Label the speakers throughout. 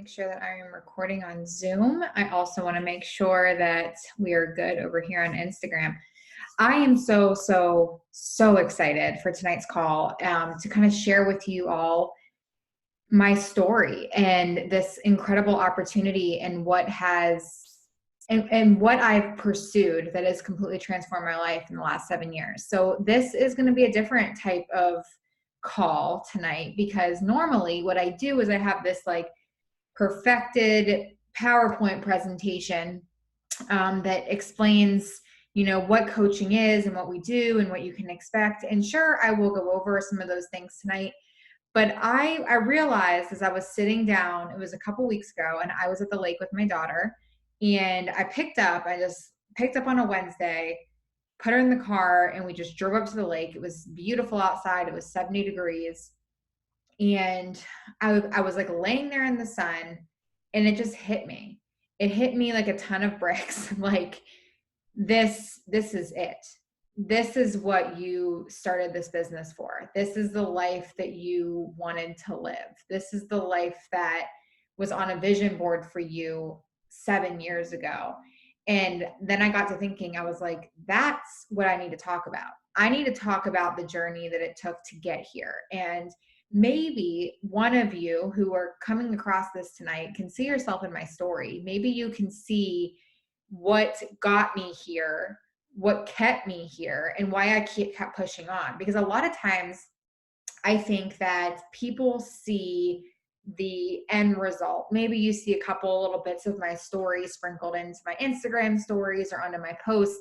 Speaker 1: make sure that I am recording on Zoom. I also want to make sure that we are good over here on Instagram. I am so excited for tonight's call to kind of share with you all my story and this incredible opportunity and what I've pursued that has completely transformed my life in the last 7 years. So this is going to be a different type of call tonight, because normally what I do is I have this like perfected PowerPoint presentation that explains, what coaching is and what we do and what you can expect. And sure, I will go over some of those things tonight. But I realized as I was sitting down, it was a couple weeks ago, and I was at the lake with my daughter, and I just picked up on a Wednesday, put her in the car, and we just drove up to the lake. It was beautiful outside. It was 70 degrees. And I was like laying there in the sun, and it just hit me. It hit me like a ton of bricks. Like this is it. This is what you started this business for. This is the life that you wanted to live. This is the life that was on a vision board for you 7 years ago. And then I got to thinking, I was like, that's what I need to talk about. I need to talk about the journey that it took to get here. And maybe one of you who are coming across this tonight can see yourself in my story. Maybe you can see what got me here, what kept me here, and why I kept pushing on. Because a lot of times I think that people see the end result. Maybe you see a couple little bits of my story sprinkled into my Instagram stories or onto my posts,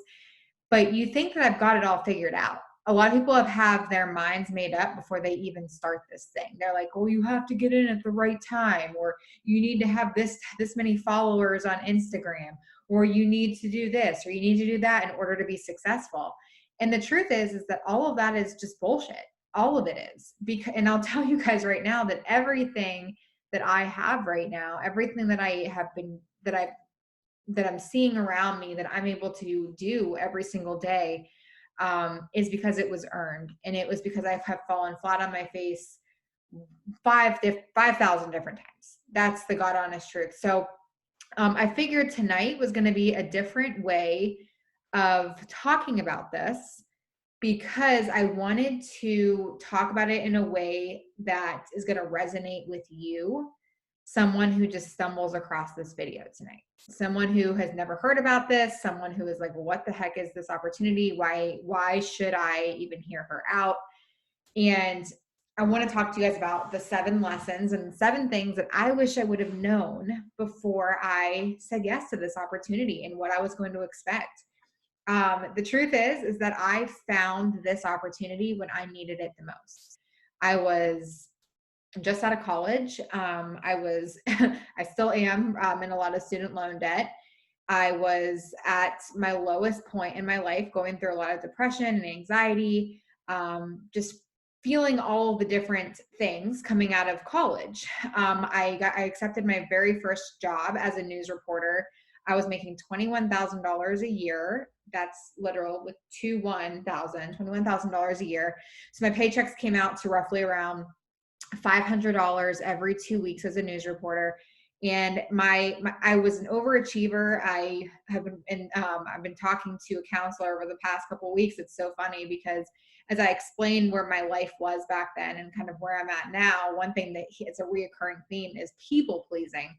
Speaker 1: but you think that I've got it all figured out. A lot of people have their minds made up before they even start this thing. They're like, oh, you have to get in at the right time, or you need to have this many followers on Instagram, or you need to do this, or you need to do that in order to be successful. And the truth is that all of that is just bullshit. All of it is. And I'll tell you guys right now that everything that I have right now, everything that I'm seeing around me, that I'm able to do every single day, is because it was earned. And it was because I have fallen flat on my face 5,000 different times. That's the God honest truth. So I figured tonight was going to be a different way of talking about this, because I wanted to talk about it in a way that is going to resonate with you, someone who just stumbles across this video tonight, someone who has never heard about this, someone who is like, well, what the heck is this opportunity? Why should I even hear her out? And I want to talk to you guys about the 7 lessons and 7 things that I wish I would have known before I said yes to this opportunity and what I was going to expect. The truth is that I found this opportunity when I needed it the most. I was just out of college. I still am in a lot of student loan debt. I was at my lowest point in my life, going through a lot of depression and anxiety, just feeling all the different things coming out of college. I accepted my very first job as a news reporter. I was making $21,000 a year. That's literal, with $21,000 a year. So my paychecks came out to roughly around $500 every 2 weeks as a news reporter. And I was an overachiever. I've been talking to a counselor over the past couple of weeks. It's so funny because as I explained where my life was back then and kind of where I'm at now, one thing that it's a reoccurring theme is people pleasing.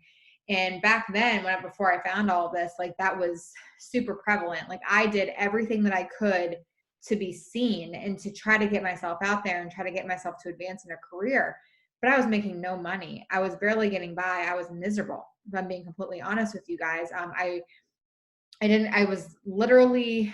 Speaker 1: And back then, before I found all of this, like that was super prevalent. Like I did everything that I could to be seen and to try to get myself out there and try to get myself to advance in a career. But I was making no money. I was barely getting by. I was miserable, if I'm being completely honest with you guys. I was literally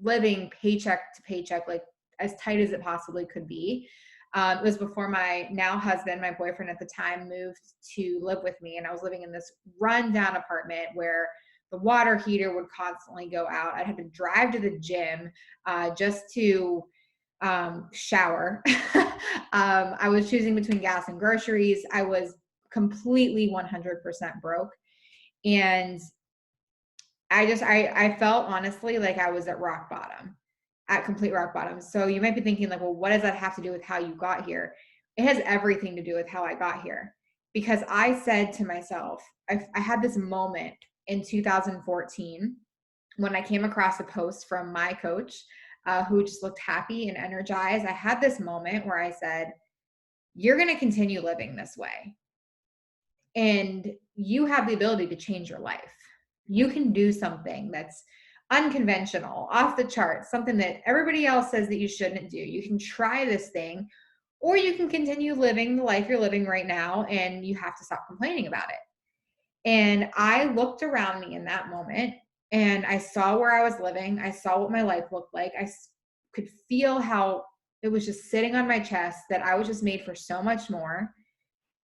Speaker 1: living paycheck to paycheck, like as tight as it possibly could be. It was before my now husband, my boyfriend at the time, moved to live with me. And I was living in this rundown apartment where the water heater would constantly go out. I'd have to drive to the gym just to shower. I was choosing between gas and groceries. I was completely 100% broke. And I felt honestly like I was at rock bottom. At complete rock bottom. So you might be thinking like, well, what does that have to do with how you got here? It has everything to do with how I got here. because I said to myself, I had this moment in 2014 when I came across a post from my coach who just looked happy and energized. I had this moment where I said, you're going to continue living this way. And you have the ability to change your life. You can do something that's unconventional, off the charts, something that everybody else says that you shouldn't do. You can try this thing, or you can continue living the life you're living right now, and you have to stop complaining about it. And I looked around me in that moment and I saw where I was living. I saw what my life looked like. Could feel how it was just sitting on my chest, that I was just made for so much more.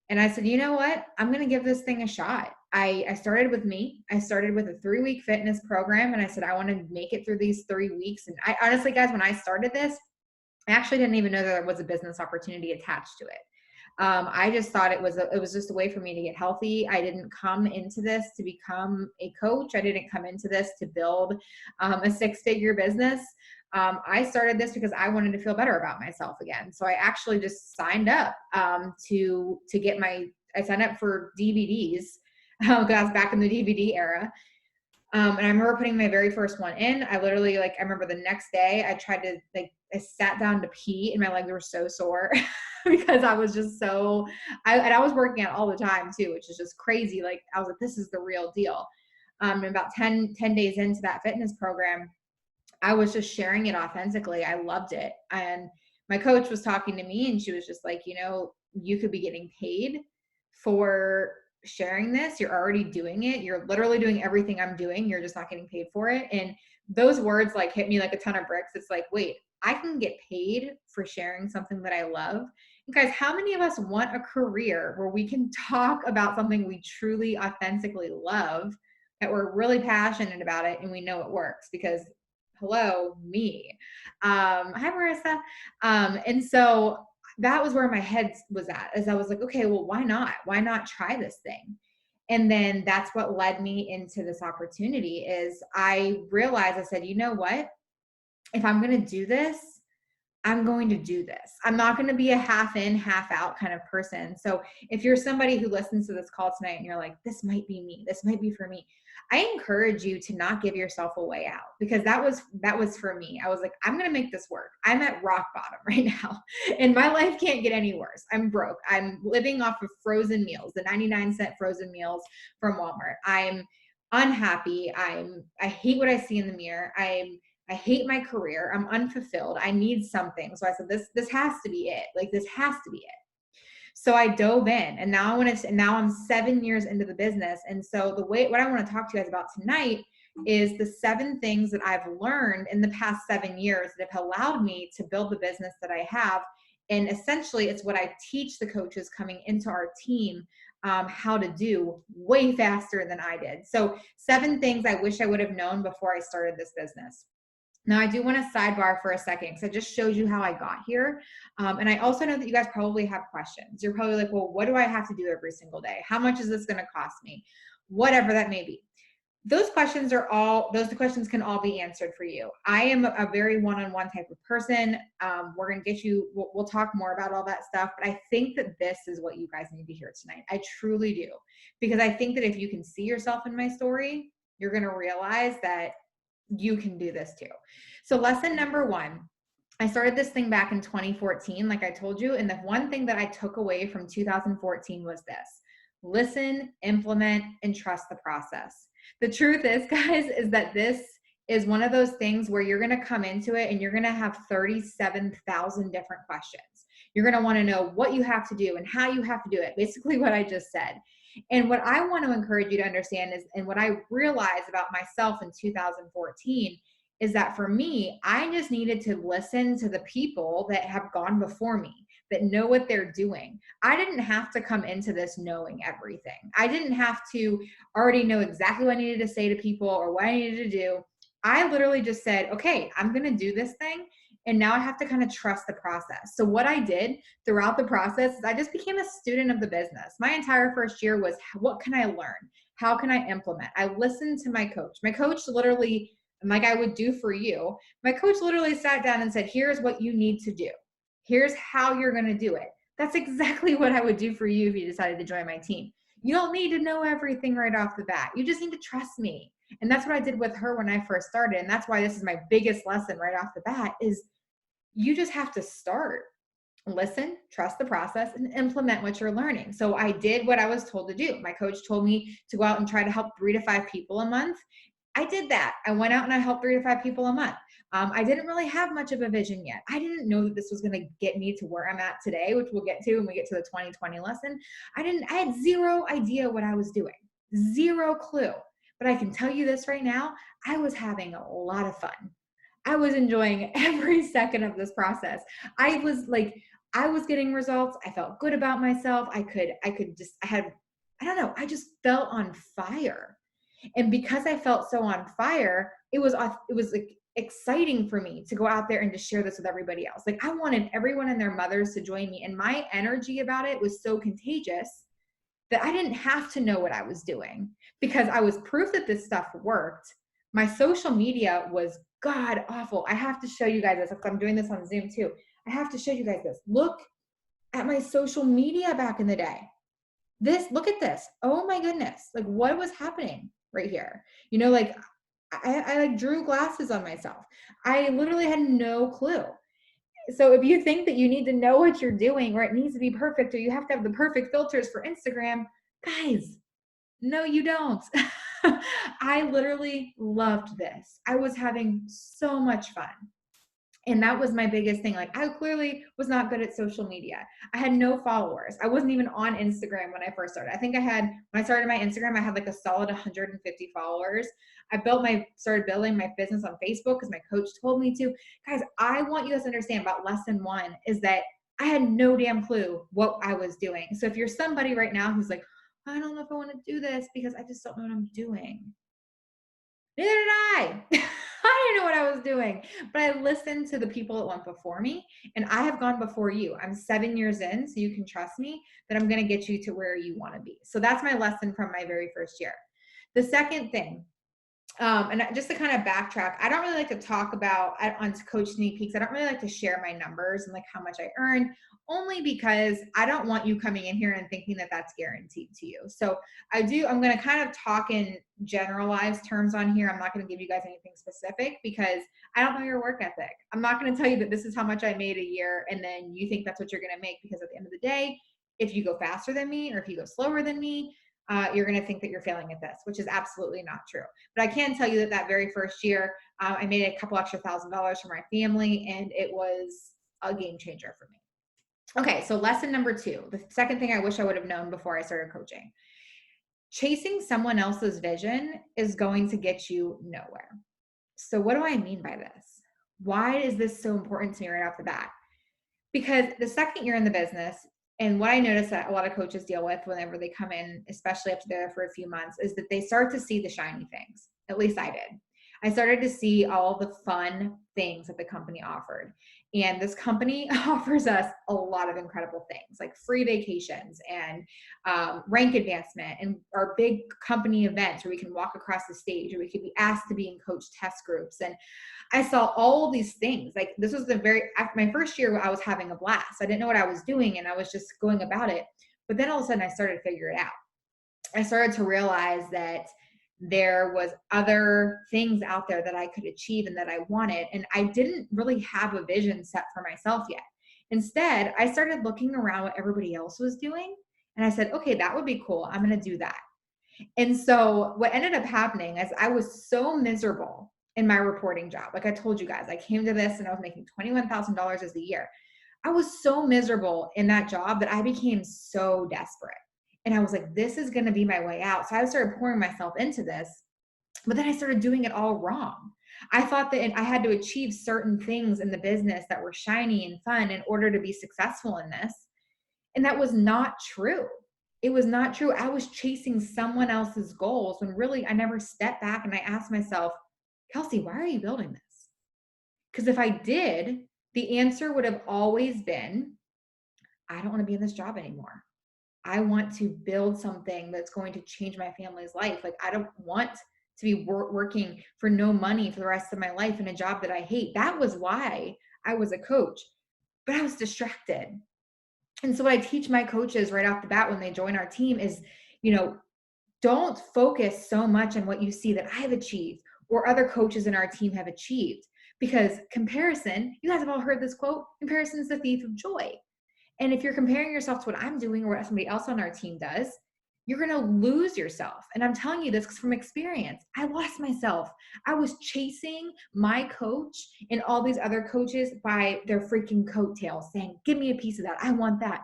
Speaker 1: And I said, you know what? I'm going to give this thing a shot. I started with me. I started with a 3-week fitness program. And I said, I want to make it through these 3 weeks. And I honestly, guys, when I started this, I actually didn't even know that there was a business opportunity attached to it. I just thought it was just a way for me to get healthy. I didn't come into this to become a coach. I didn't come into this to build a 6-figure business. I started this because I wanted to feel better about myself again. So I actually just signed up to get I signed up for DVDs because I was back in the DVD era. And I remember putting my very first one in. I literally, I remember the next day I tried to, I sat down to pee and my legs were so sore because I was just and I was working out all the time too, which is just crazy. I was like, this is the real deal. And about 10 days into that fitness program, I was just sharing it authentically. I loved it. And my coach was talking to me and she was just like, you could be getting paid for sharing this. You're already doing it. You're literally doing everything I'm doing. You're just not getting paid for it. And those words hit me like a ton of bricks. It's like, wait, I can get paid for sharing something that I love. And guys, how many of us want a career where we can talk about something we truly, authentically love, that we're really passionate about it and we know it works? Because hello, me. Hi, Marissa. And so that was where my head was at, as I was like, okay, well, why not? Why not try this thing? And then that's what led me into this opportunity. Is I realized, I said, you know what? If I'm going to do this, I'm going to do this. I'm not going to be a half in, half out kind of person. So if you're somebody who listens to this call tonight and you're like, this might be me, this might be for me, I encourage you to not give yourself a way out, because that was for me. I was like, I'm going to make this work. I'm at rock bottom right now and my life can't get any worse. I'm broke. I'm living off of frozen meals, the 99-cent frozen meals from Walmart. I'm unhappy. I hate what I see in the mirror. I hate my career. I'm unfulfilled. I need something. So I said, this has to be it. This has to be it. So I dove in, and now I'm 7 years into the business. And so what I want to talk to you guys about tonight is the 7 things that I've learned in the past 7 years that have allowed me to build the business that I have. And essentially it's what I teach the coaches coming into our team how to do way faster than I did. So 7 things I wish I would have known before I started this business. Now, I do want to sidebar for a second because I just showed you how I got here. And I also know that you guys probably have questions. You're probably like, well, what do I have to do every single day? How much is this going to cost me? Whatever that may be. Those questions can all be answered for you. I am a very one-on-one type of person. We're going to get you, we'll talk more about all that stuff, but I think that this is what you guys need to hear tonight. I truly do. Because I think that if you can see yourself in my story, you're going to realize that you can do this too. So lesson number 1, I started this thing back in 2014, like I told you. And the one thing that I took away from 2014 was this: listen, implement, and trust the process. The truth is, guys, is that this is one of those things where you're going to come into it and you're going to have 37,000 different questions. You're going to want to know what you have to do and how you have to do it. Basically what I just said. And what I want to encourage you to understand is, and what I realized about myself in 2014 is that for me, I just needed to listen to the people that have gone before me, that know what they're doing. I didn't have to come into this knowing everything. I didn't have to already know exactly what I needed to say to people or what I needed to do. I literally just said, okay, I'm going to do this thing. And now I have to kind of trust the process. So what I did throughout the process is I just became a student of the business. My entire first year was, what can I learn? How can I implement? I listened to my coach. My coach literally, like I would do for you, my coach literally sat down and said, here's what you need to do. Here's how you're going to do it. That's exactly what I would do for you if you decided to join my team. You don't need to know everything right off the bat. You just need to trust me. And that's what I did with her when I first started. And that's why this is my biggest lesson right off the bat is you just have to start. Listen, trust the process, and implement what you're learning. So I did what I was told to do. My coach told me to go out and try to help 3 to 5 people a month. I did that. I went out and I helped 3 to 5 people a month. I didn't really have much of a vision yet. I didn't know that this was going to get me to where I'm at today, which we'll get to when we get to the 2020 lesson. I had zero idea what I was doing, zero clue. But I can tell you this right now, I was having a lot of fun. I was enjoying every second of this process. I was getting results. I felt good about myself. I don't know, I just felt on fire. And because I felt so on fire, it was like exciting for me to go out there and to share this with everybody else. Like I wanted everyone and their mothers to join me. And my energy about it was so contagious that I didn't have to know what I was doing because I was proof that this stuff worked. My social media was god awful. I have to show you guys this. I'm doing this on Zoom too. I have to show you guys this. Look at my social media back in the day. Look at this. Oh my goodness. Like what was happening right here? Like I like drew glasses on myself. I literally had no clue. So if you think that you need to know what you're doing or it needs to be perfect or you have to have the perfect filters for Instagram, guys, no, you don't. I literally loved this. I was having so much fun. And that was my biggest thing. Like I clearly was not good at social media. I had no followers. I wasn't even on Instagram when I first started. I think when I started my Instagram, I had like a solid 150 followers. Started building my business on Facebook because my coach told me to. Guys, I want you guys to understand about lesson 1 is that I had no damn clue what I was doing. So if you're somebody right now who's like, I don't know if I want to do this because I just don't know what I'm doing. Neither did I. I didn't know what I was doing, but I listened to the people that went before me, and I have gone before you. I'm 7 years in, so you can trust me that I'm going to get you to where you want to be. So that's my lesson from my very first year. The second thing, and just to kind of backtrack, I don't really like to talk about on Coach Sneak Peeks. I don't really like to share my numbers and like how much I earn, only because I don't want you coming in here and thinking that that's guaranteed to you. So I'm going to kind of talk in generalized terms on here. I'm not going to give you guys anything specific because I don't know your work ethic. I'm not going to tell you that this is how much I made a year and then you think that's what you're going to make, because at the end of the day, if you go faster than me or if you go slower than me, you're going to think that you're failing at this, which is absolutely not true. But I can tell you that very first year, I made a couple extra $1,000 for my family, and it was a game changer for me. Okay, so lesson number 2, the second thing I wish I would have known before I started coaching. Chasing someone else's vision is going to get you nowhere. So what do I mean by this? Why is this so important to me right off the bat? Because the second year in the business, and what I notice that a lot of coaches deal with whenever they come in, especially after they're there for a few months, is that they start to see the shiny things. At least I did. I started to see all the fun things that the company offered. And this company offers us a lot of incredible things like free vacations and rank advancement and our big company events where we can walk across the stage or we could be asked to be in coach test groups. And I saw all these things. Like this was my first year I was having a blast. I didn't know what I was doing and I was just going about it. But then all of a sudden I started to figure it out. I started to realize that there was other things out there that I could achieve and that I wanted. And I didn't really have a vision set for myself yet. Instead, I started looking around what everybody else was doing. And I said, okay, that would be cool. I'm going to do that. And so what ended up happening is I was so miserable in my reporting job. Like I told you guys, I came to this and I was making $21,000 a year. I was so miserable in that job that I became so desperate. And I was like, this is going to be my way out. So I started pouring myself into this, but then I started doing it all wrong. I thought that I had to achieve certain things in the business that were shiny and fun in order to be successful in this. And that was not true. It was not true. I was chasing someone else's goals when really I never stepped back and I asked myself, Kelsey, why are you building this? Because if I did, the answer would have always been, I don't want to be in this job anymore. I want to build something that's going to change my family's life. Like I don't want to be working for no money for the rest of my life in a job that I hate. That was why I was a coach, but I was distracted. And so what I teach my coaches right off the bat when they join our team is, you know, don't focus so much on what you see that I've achieved or other coaches in our team have achieved, because comparison, you guys have all heard this quote, comparison is the thief of joy. And if you're comparing yourself to what I'm doing or what somebody else on our team does, you're going to lose yourself. And I'm telling you this from experience. I lost myself. I was chasing my coach and all these other coaches by their freaking coattails, saying, give me a piece of that. I want that.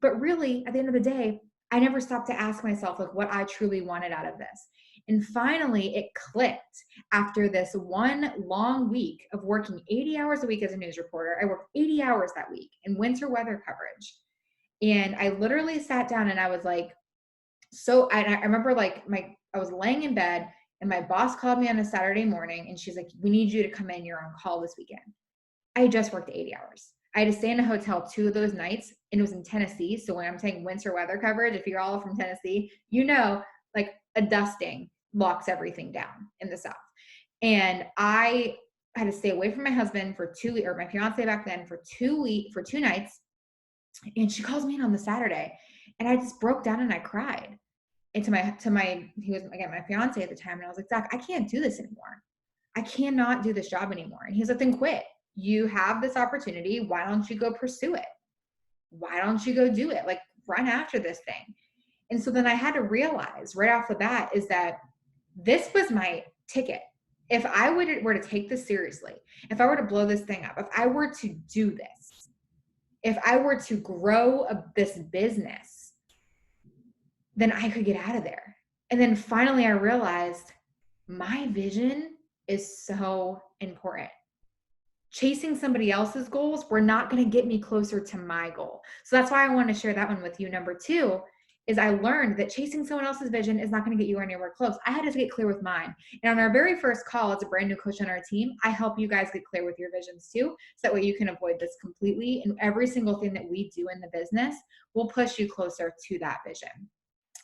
Speaker 1: But really, at the end of the day, I never stopped to ask myself like what I truly wanted out of this. And finally, it clicked after this one long week of working 80 hours a week as a news reporter. I worked 80 hours that week in winter weather coverage. And I literally sat down and I was like, so I remember like I was laying in bed and my boss called me on a Saturday morning and she's like, we need you to come in. You're on call this weekend. I had just worked 80 hours. I had to stay in a hotel 2 of those nights, and it was in Tennessee. So when I'm saying winter weather coverage, if you're all from Tennessee, you know, like a dusting locks everything down in the South. And I had to stay away from my husband for 2 weeks, or my fiance back then, for 2 nights. And she calls me in on the Saturday, and I just broke down and I cried. And he was again my fiance at the time, and I was like, Zach, I can't do this anymore. I cannot do this job anymore. And he's like, then quit. You have this opportunity. Why don't you go pursue it? Why don't you go do it? Like, run after this thing. And so then I had to realize right off the bat is that this was my ticket. If I were to take this seriously, if I were to blow this thing up, if I were to do this, if I were to grow this business, then I could get out of there. And then finally I realized my vision is so important. Chasing somebody else's goals were not going to get me closer to my goal. So that's why I want to share that one with you. Number 2 is I learned that chasing someone else's vision is not going to get you anywhere close. I had to get clear with mine. And on our very first call as a brand new coach on our team, I help you guys get clear with your visions too. So that way you can avoid this completely. And every single thing that we do in the business will push you closer to that vision.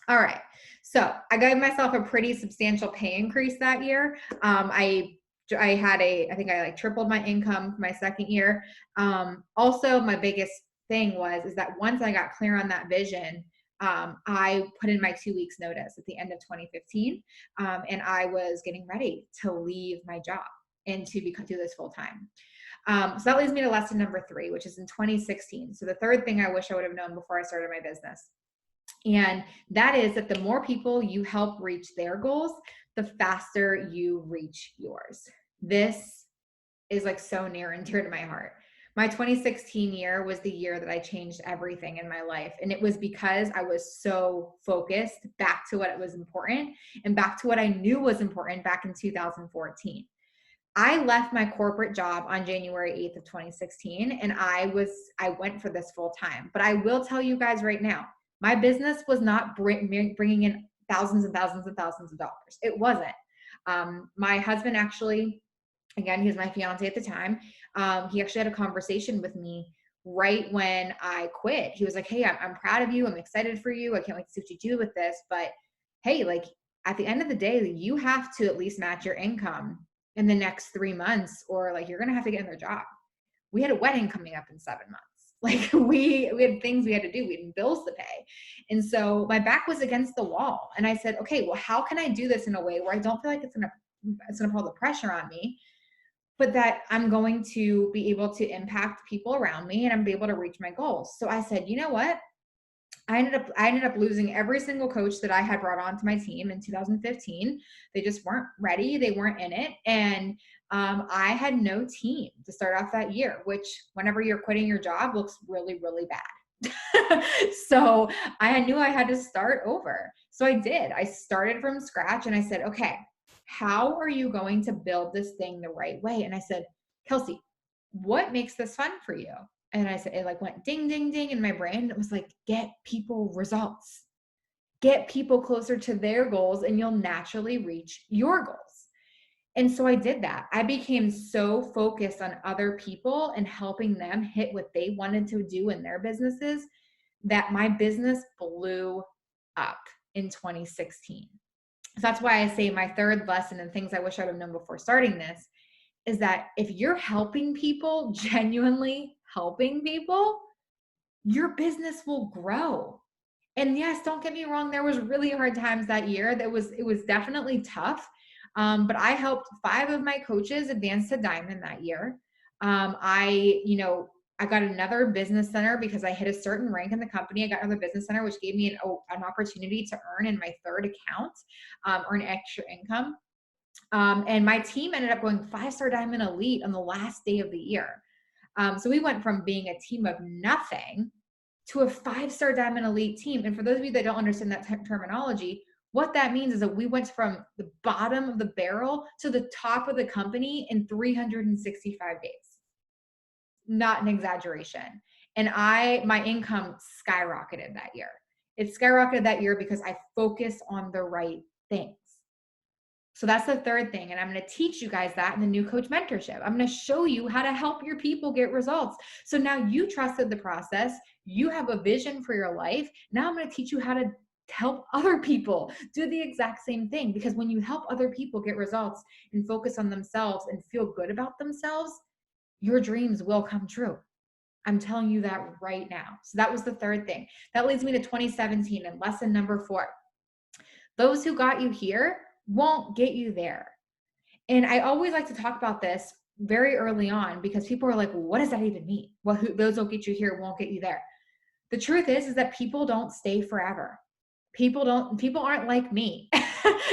Speaker 1: All right. So I gave myself a pretty substantial pay increase that year. I think I like tripled my income my second year. Also my biggest thing is that once I got clear on that vision, I put in my 2 weeks notice at the end of 2015. And I was getting ready to leave my job and to do this full time. So that leads me to lesson number 3, which is in 2016. So the third thing I wish I would have known before I started my business. And that is that the more people you help reach their goals, the faster you reach yours. This is like so near and dear to my heart. My 2016 year was the year that I changed everything in my life. And it was because I was so focused back to what was important and back to what I knew was important back in 2014. I left my corporate job on January 8th of 2016, and I went for this full time. But I will tell you guys right now, my business was not bringing in thousands and thousands and thousands of dollars. It wasn't. My husband actually, again, he was my fiance at the time. He actually had a conversation with me right when I quit. He was like, hey, I'm proud of you. I'm excited for you. I can't wait to see what you do with this. But hey, like at the end of the day, you have to at least match your income in the next 3 months, or like you're going to have to get another job. We had a wedding coming up in 7 months. Like we had things we had to do. We had bills to pay. And so my back was against the wall. And I said, okay, well, how can I do this in a way where I don't feel like it's going to put all the pressure on me, but that I'm going to be able to impact people around me and I'm be able to reach my goals. So I said, you know what? I ended up losing every single coach that I had brought onto my team in 2015. They just weren't ready. They weren't in it. And I had no team to start off that year, which whenever you're quitting your job looks really, really bad. So I knew I had to start over. So I did. I started from scratch and I said, okay, how are you going to build this thing the right way? And I said, Kelsey, what makes this fun for you? And I said, it like went ding, ding, ding in my brain. It was like, get people results, get people closer to their goals, and you'll naturally reach your goals. And so I did that. I became so focused on other people and helping them hit what they wanted to do in their businesses that my business blew up in 2016. So that's why I say my third lesson and things I wish I would have known before starting this is that if you're helping people, genuinely helping people, your business will grow. And yes, don't get me wrong, there was really hard times that year. It was definitely tough. But I helped 5 of my coaches advance to diamond that year. I got another business center because I hit a certain rank in the company. I got another business center, which gave me an opportunity to earn in my third account, earn extra income. And my team ended up going 5-star diamond elite on the last day of the year. So we went from being a team of nothing to a 5-star diamond elite team. And for those of you that don't understand that terminology, what that means is that we went from the bottom of the barrel to the top of the company in 365 days. Not an exaggeration. And my income skyrocketed that year. It skyrocketed that year because I focused on the right things. So that's the third thing. And I'm going to teach you guys that in the new coach mentorship. I'm going to show you how to help your people get results. So now you trusted the process. You have a vision for your life. Now I'm going to teach you how to help other people do the exact same thing. Because when you help other people get results and focus on themselves and feel good about themselves, your dreams will come true. I'm telling you that right now. So that was the third thing. That leads me to 2017 and lesson number 4. Those who got you here won't get you there. And I always like to talk about this very early on because people are like, well, what does that even mean? Well, those don't get you here won't get you there. The truth is that people don't stay forever. People aren't like me.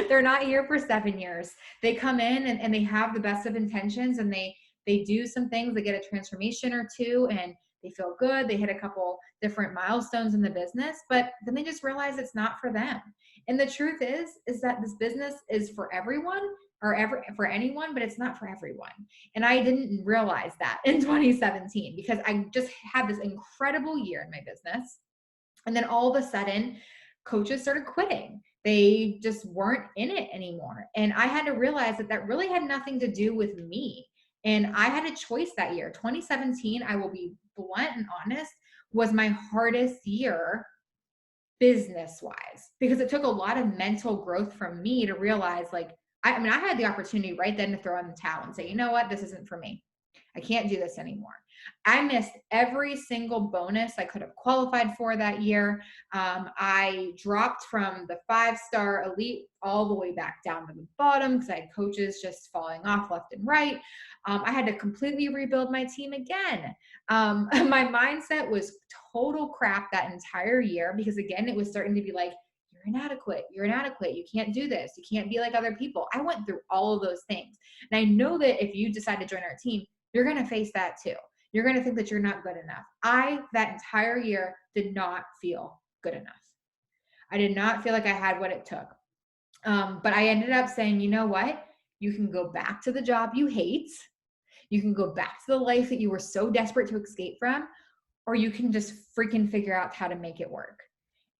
Speaker 1: They're not here for 7 years. They come in and they have the best of intentions, and they do some things, they get a transformation or two, and they feel good. They hit a couple different milestones in the business, but then they just realize it's not for them. And the truth is that this business is for everyone, or for anyone, but it's not for everyone. And I didn't realize that in 2017 because I just had this incredible year in my business. And then all of a sudden, coaches started quitting. They just weren't in it anymore. And I had to realize that really had nothing to do with me. And I had a choice that year. 2017, I will be blunt and honest, was my hardest year business wise, because it took a lot of mental growth from me to realize, like, I had the opportunity right then to throw in the towel and say, you know what, this isn't for me. I can't do this anymore. I missed every single bonus I could have qualified for that year. I dropped from the 5-star elite all the way back down to the bottom because I had coaches just falling off left and right. I had to completely rebuild my team again. My mindset was total crap that entire year because, again, it was starting to be like, you're inadequate. You can't do this. You can't be like other people. I went through all of those things. And I know that if you decide to join our team, you're going to face that too. You're going to think that you're not good enough. That entire year, did not feel good enough. I did not feel like I had what it took. But I ended up saying, you know what? You can go back to the job you hate. You can go back to the life that you were so desperate to escape from, or you can just freaking figure out how to make it work.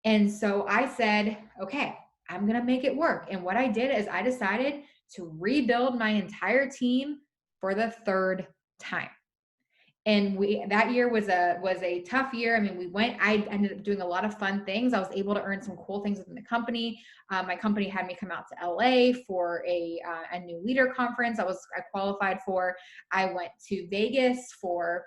Speaker 1: And so I said, okay, I'm going to make it work. And what I did is I decided to rebuild my entire team for the third time. And that year was a tough year. I mean, I ended up doing a lot of fun things. I was able to earn some cool things within the company. My company had me come out to LA for a new leader conference I qualified for. I went to Vegas for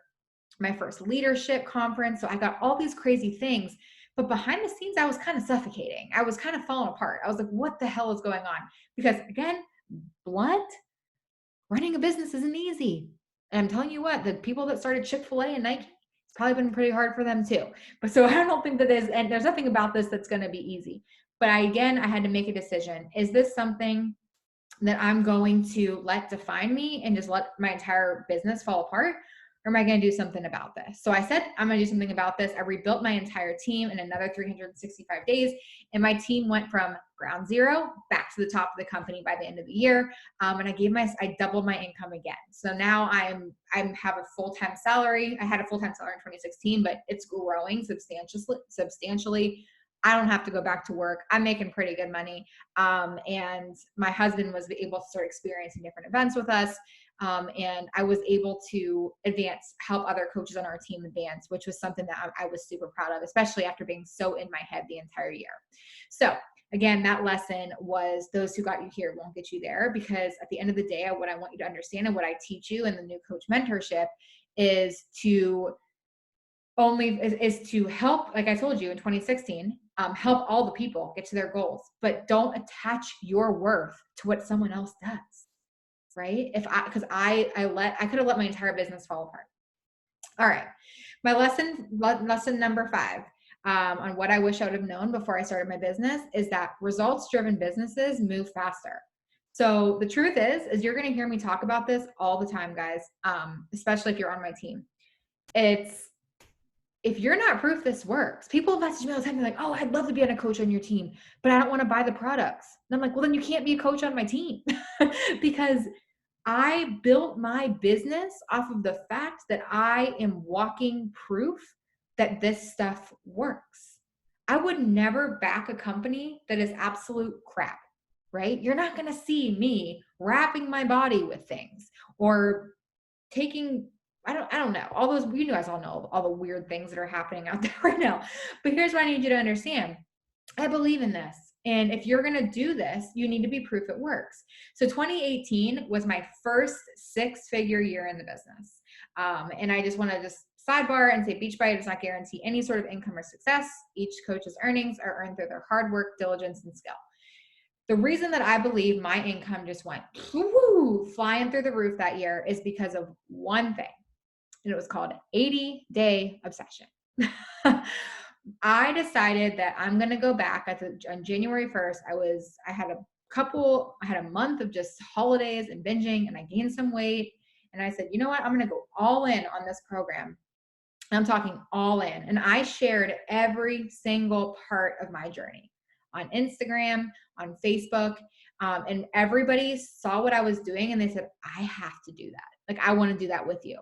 Speaker 1: my first leadership conference. So I got all these crazy things, but behind the scenes, I was kind of suffocating. I was kind of falling apart. I was like, what the hell is going on? Because, again, blunt, running a business isn't easy. And I'm telling you what, the people that started Chick-fil-A and Nike, it's probably been pretty hard for them too. But so I don't think that and there's nothing about this that's going to be easy. But I had to make a decision. Is this something that I'm going to let define me and just let my entire business fall apart? Or am I going to do something about this? So I said, I'm going to do something about this. I rebuilt my entire team in another 365 days. And my team went from ground zero back to the top of the company by the end of the year. And I doubled my income again. So now I have a full-time salary. I had a full-time salary in 2016, but it's growing substantially. I don't have to go back to work. I'm making pretty good money. And my husband was able to start experiencing different events with us. And I was able to help other coaches on our team advance, which was something that I was super proud of, especially after being so in my head the entire year. So again, that lesson was those who got you here won't get you there, because at the end of the day, what I want you to understand and what I teach you in the new coach mentorship is to only is to help, like I told you in 2016, help all the people get to their goals, but don't attach your worth to what someone else does, right? Because I could have let my entire business fall apart. All right, my lesson number 5, on what I wish I would have known before I started my business is that results-driven businesses move faster. So the truth is you're going to hear me talk about this all the time, guys, especially if you're on my team. It's if you're not proof this works, people message me all the time. They're like, oh, I'd love to be on a coach on your team, but I don't want to buy the products. And I'm like, well, then you can't be a coach on my team because I built my business off of the fact that I am walking proof that this stuff works. I would never back a company that is absolute crap, right? You're not going to see me wrapping my body with things or taking, I don't know, all those, you guys all know all the weird things that are happening out there right now. But here's what I need you to understand. I believe in this. And if you're going to do this, you need to be proof it works. So 2018 was my first 6-figure year in the business. And I just want to sidebar and say Beachbite does not guarantee any sort of income or success. Each coach's earnings are earned through their hard work, diligence, and skill. The reason that I believe my income just went flying through the roof that year is because of one thing. And it was called 80-day obsession. I decided that I'm going to go back on January 1st. I had a month of just holidays and binging, and I gained some weight. And I said, you know what? I'm going to go all in on this program. I'm talking all in. And I shared every single part of my journey on Instagram, on Facebook, and everybody saw what I was doing and they said, I have to do that. Like, I want to do that with you.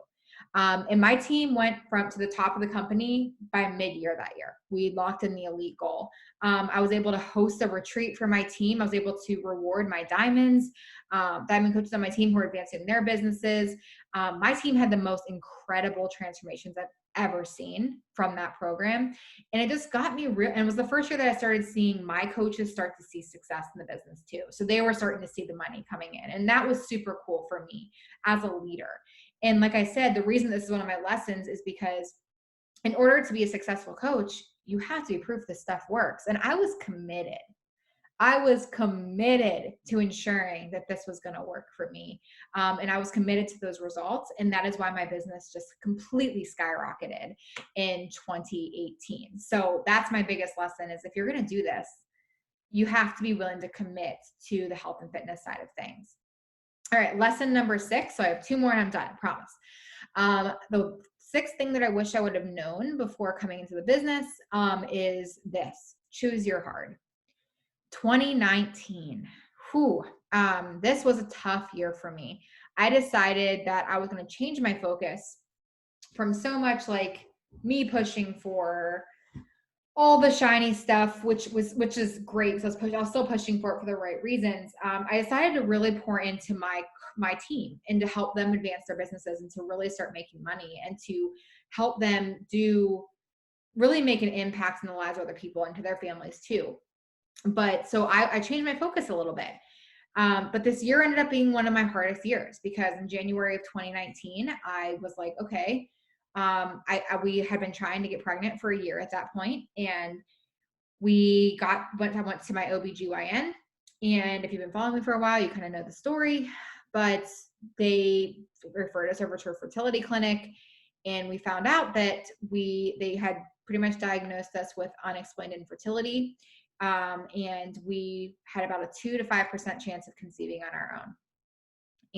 Speaker 1: And my team went to the top of the company by mid-year that year. We locked in the elite goal. I was able to host a retreat for my team. I was able to reward my diamond coaches on my team who are advancing their businesses. My team had the most incredible transformations I've ever seen from that program. And it just got me real. And it was the first year that I started seeing my coaches start to see success in the business too. So they were starting to see the money coming in. And that was super cool for me as a leader. And like I said, the reason this is one of my lessons is because in order to be a successful coach, you have to be proof this stuff works. And I was committed. I was committed to ensuring that this was going to work for me. And I was committed to those results. And that is why my business just completely skyrocketed in 2018. So that's my biggest lesson is if you're going to do this, you have to be willing to commit to the health and fitness side of things. All right, lesson number 6. So I have 2 more and I'm done, I promise. The 6th thing that I wish I would have known before coming into the business is this: choose your hard. 2019. This was a tough year for me. I decided that I was going to change my focus from so much like me pushing for all the shiny stuff, which is great. So I was still pushing for it for the right reasons. I decided to really pour into my team and to help them advance their businesses and to really start making money and to help them really make an impact in the lives of other people and to their families too. But so I changed my focus a little bit. But this year ended up being one of my hardest years because in January of 2019, I was like, okay, we had been trying to get pregnant for a year at that point, and I went to my OBGYN. And if you've been following me for a while, you kind of know the story, but they referred us over to a fertility clinic, and we found out that they had pretty much diagnosed us with unexplained infertility. And we had about a 2 to 5% chance of conceiving on our own.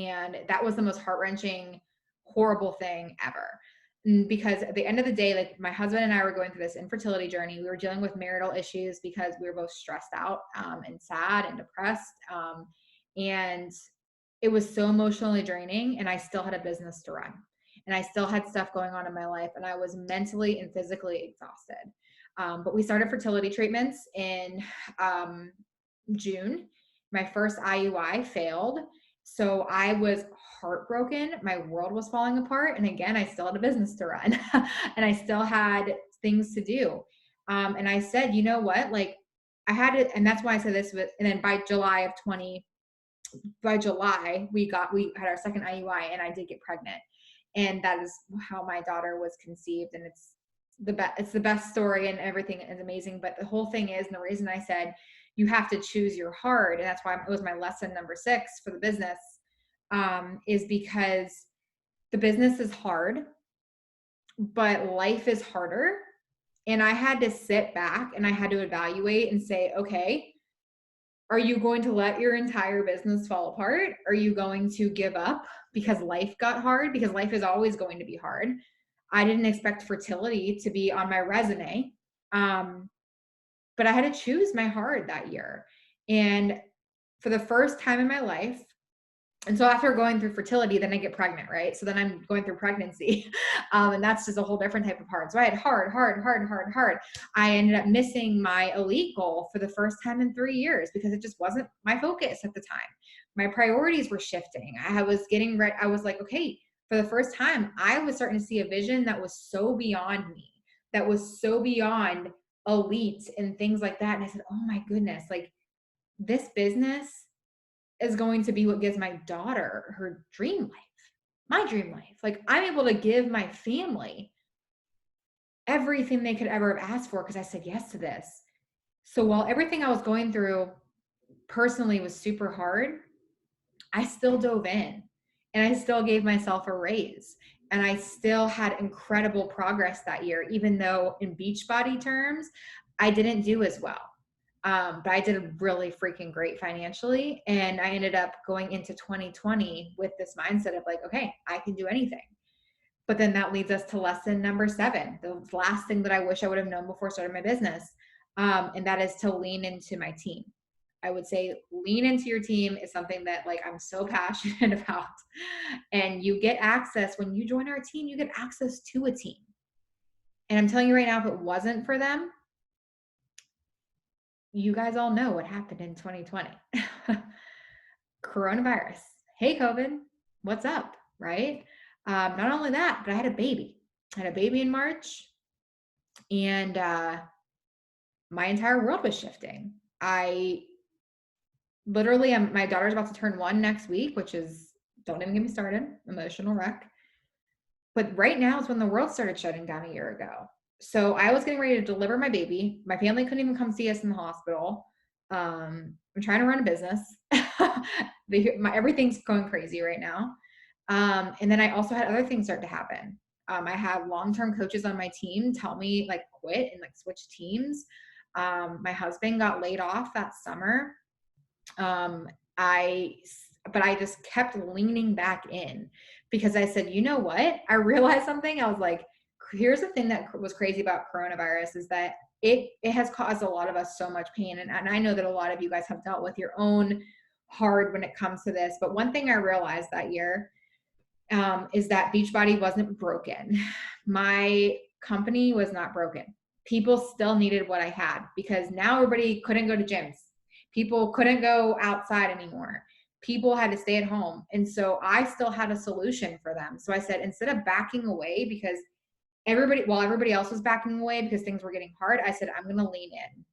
Speaker 1: And that was the most heart-wrenching, horrible thing ever. Because at the end of the day, like my husband and I were going through this infertility journey. We were dealing with marital issues because we were both stressed out and sad and depressed. And it was so emotionally draining, and I still had a business to run. And I still had stuff going on in my life, and I was mentally and physically exhausted. But we started fertility treatments in June. My first IUI failed. So I was heartbroken. My world was falling apart. And again, I still had a business to run and I still had things to do. And I said, you know what, like I had it. And that's why I said this and then by July, we had our second IUI and I did get pregnant. And that is how my daughter was conceived. And it's the best story, and everything is amazing. But the whole thing is, and the reason I said you have to choose your hard, and that's why it was my lesson number 6 for the business, is because the business is hard, but life is harder. And I had to sit back and I had to evaluate and say, okay, are you going to let your entire business fall apart? Are you going to give up because life got hard? Because life is always going to be hard. I didn't expect fertility to be on my resume. But I had to choose my hard that year. And for the first time in my life, and so after going through fertility, then I get pregnant, right? So then I'm going through pregnancy. And that's just a whole different type of hard. So I had hard. I ended up missing my elite goal for the first time in 3 years because it just wasn't my focus at the time. My priorities were shifting. I was getting ready. I was like, okay, for the first time, I was starting to see a vision that was so beyond me, that was so beyond elite and things like that. And I said, oh my goodness, like this business is going to be what gives my daughter her dream life, my dream life. Like I'm able to give my family everything they could ever have asked for because I said yes to this. So while everything I was going through personally was super hard, I still dove in and I still gave myself a raise. And I still had incredible progress that year, even though in Beachbody terms, I didn't do as well. But I did really freaking great financially. And I ended up going into 2020 with this mindset of like, okay, I can do anything. But then that leads us to lesson number 7, the last thing that I wish I would have known before starting my business. And that is to lean into my team. I would say lean into your team is something that like I'm so passionate about. And you get access when you join our team, you get access to a team. And I'm telling you right now, if it wasn't for them, you guys all know what happened in 2020. Coronavirus. Hey, COVID, what's up? Right? Not only that, but I had a baby. I had a baby in March, and my entire world was shifting. I literally, my daughter's about to turn 1 next week, which is, don't even get me started, emotional wreck. But right now is when the world started shutting down a year ago. So I was getting ready to deliver my baby. My family couldn't even come see us in the hospital. I'm trying to run a business. Everything's going crazy right now. And then I also had other things start to happen. I had long-term coaches on my team tell me like quit and like switch teams. My husband got laid off that summer. But I just kept leaning back in because I said, you know what? I realized something. I was like, here's the thing that was crazy about coronavirus is that it has caused a lot of us so much pain. And I know that a lot of you guys have dealt with your own hard when it comes to this. But one thing I realized that year is that Beachbody wasn't broken. My company was not broken. People still needed what I had because now everybody couldn't go to gyms. People couldn't go outside anymore. People had to stay at home. And so I still had a solution for them. So I said, instead of backing away because while everybody else was backing away because things were getting hard, I said, I'm going to lean in.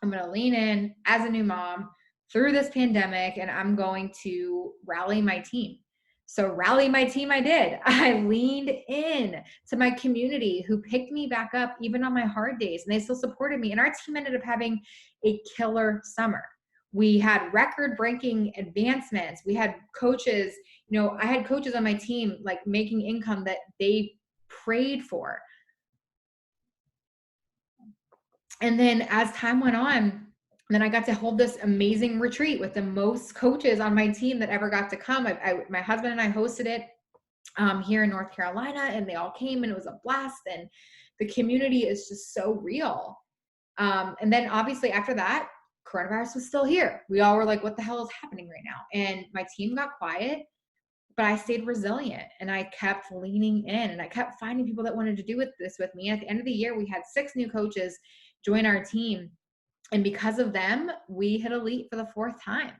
Speaker 1: I'm going to lean in as a new mom through this pandemic, and I'm going to rally my team. So rally my team I did. I leaned in to my community who picked me back up even on my hard days, and they still supported me. And our team ended up having a killer summer. We had record-breaking advancements. We had coaches, I had coaches on my team like making income that they prayed for. And then as time went on, then I got to hold this amazing retreat with the most coaches on my team that ever got to come. My husband and I hosted it here in North Carolina, and they all came, and it was a blast. And the community is just so real. And then obviously after that, coronavirus was still here. We all were like, what the hell is happening right now? And my team got quiet, but I stayed resilient and I kept leaning in, and I kept finding people that wanted to do this with me. At the end of the year, we had 6 new coaches join our team. And because of them, we hit elite for the 4th time.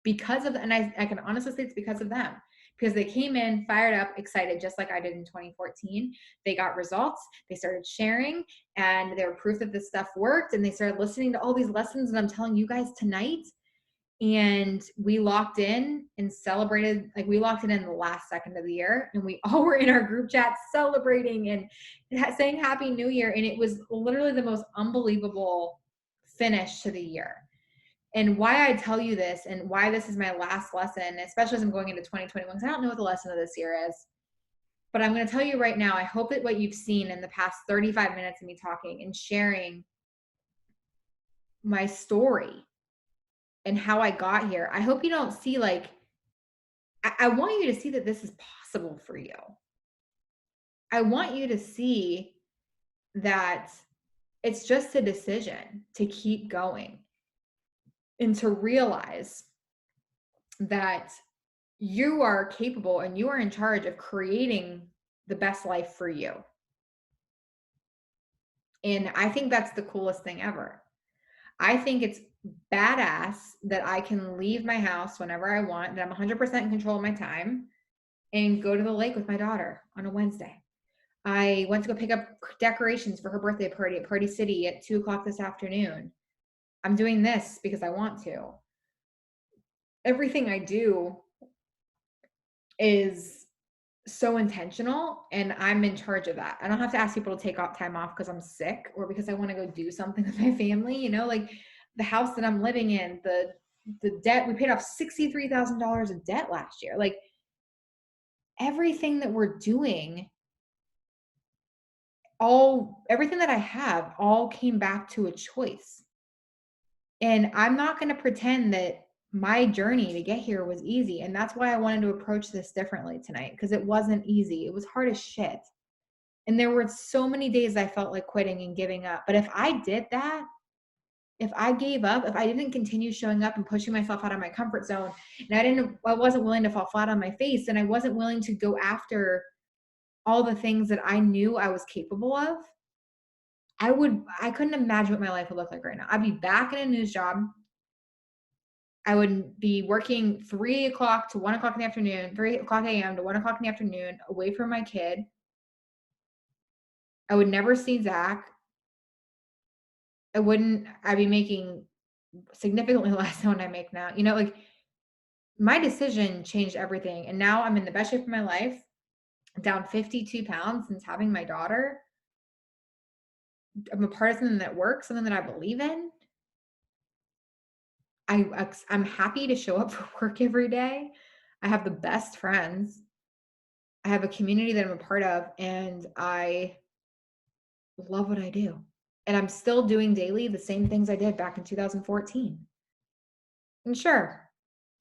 Speaker 1: And I can honestly say it's because of them. Because they came in fired up, excited, just like I did in 2014. They got results. They started sharing, and they were proof that this stuff worked. And they started listening to all these lessons. And I'm telling you guys tonight, And we locked in and celebrated, like we locked in the last second of the year, and we all were in our group chat celebrating and saying Happy New Year. And it was literally the most unbelievable finish to the year. And why I tell you this and why this is my last lesson, especially as I'm going into 2021, because I don't know what the lesson of this year is, but I'm going to tell you right now, I hope that what you've seen in the past 35 minutes of me talking and sharing my story and how I got here, I hope you don't see, like, I want you to see that this is possible for you. I want you to see that it's just a decision to keep going and to realize that you are capable and you are in charge of creating the best life for you. And I think that's the coolest thing ever. I think it's badass that I can leave my house whenever I want, that I'm 100% in control of my time, and go to the lake with my daughter on a Wednesday. I went to go pick up decorations for her birthday party at Party City at 2:00 this afternoon. I'm doing this because I want to. Everything I do is so intentional, and I'm in charge of that. I don't have to ask people to take off time off because I'm sick or because I want to go do something with my family. You know, like the house that I'm living in, the debt, we paid off $63,000 of debt last year. Like everything that we're doing, everything that I have all came back to a choice. And I'm not going to pretend that my journey to get here was easy. And that's why I wanted to approach this differently tonight, because it wasn't easy. It was hard as shit. And there were so many days I felt like quitting and giving up. But if I did that, if I gave up, if I didn't continue showing up and pushing myself out of my comfort zone, and I wasn't willing to fall flat on my face, and I wasn't willing to go after all the things that I knew I was capable of, I couldn't imagine what my life would look like right now. I'd be back in a news job. I would be working 3 o'clock to 1 o'clock in the afternoon, 3 o'clock a.m. to 1 o'clock in the afternoon, away from my kid. I would never see Zach. I'd be making significantly less than what I make now. You know, like my decision changed everything. And now I'm in the best shape of my life, down 52 pounds since having my daughter. I'm a part of something that works, something that I believe in. I'm happy to show up for work every day. I have the best friends. I have a community that I'm a part of, and I love what I do. And I'm still doing daily the same things I did back in 2014. And sure,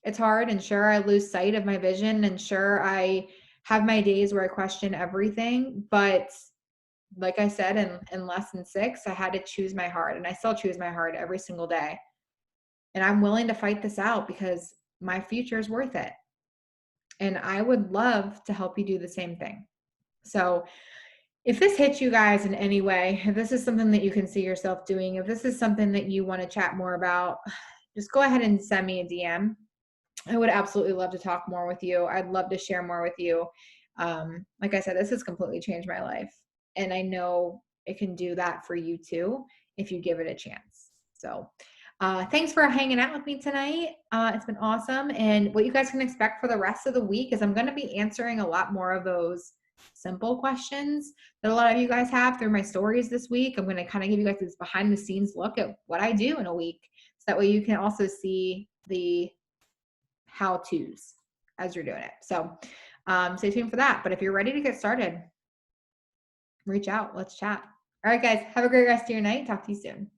Speaker 1: it's hard, and sure, I lose sight of my vision, and sure, I have my days where I question everything. But like I said, in lesson 6, I had to choose my heart, and I still choose my heart every single day. And I'm willing to fight this out because my future is worth it. And I would love to help you do the same thing. So if this hits you guys in any way, if this is something that you can see yourself doing, if this is something that you want to chat more about, just go ahead and send me a DM. I would absolutely love to talk more with you. I'd love to share more with you. Like I said, this has completely changed my life. And I know it can do that for you too, if you give it a chance. So thanks for hanging out with me tonight. It's been awesome. And what you guys can expect for the rest of the week is I'm going to be answering a lot more of those simple questions that a lot of you guys have through my stories this week. I'm going to kind of give you guys this behind the scenes look at what I do in a week. So that way you can also see the how-tos as you're doing it. So stay tuned for that. But if you're ready to get started, reach out. Let's chat. All right, guys, have a great rest of your night. Talk to you soon.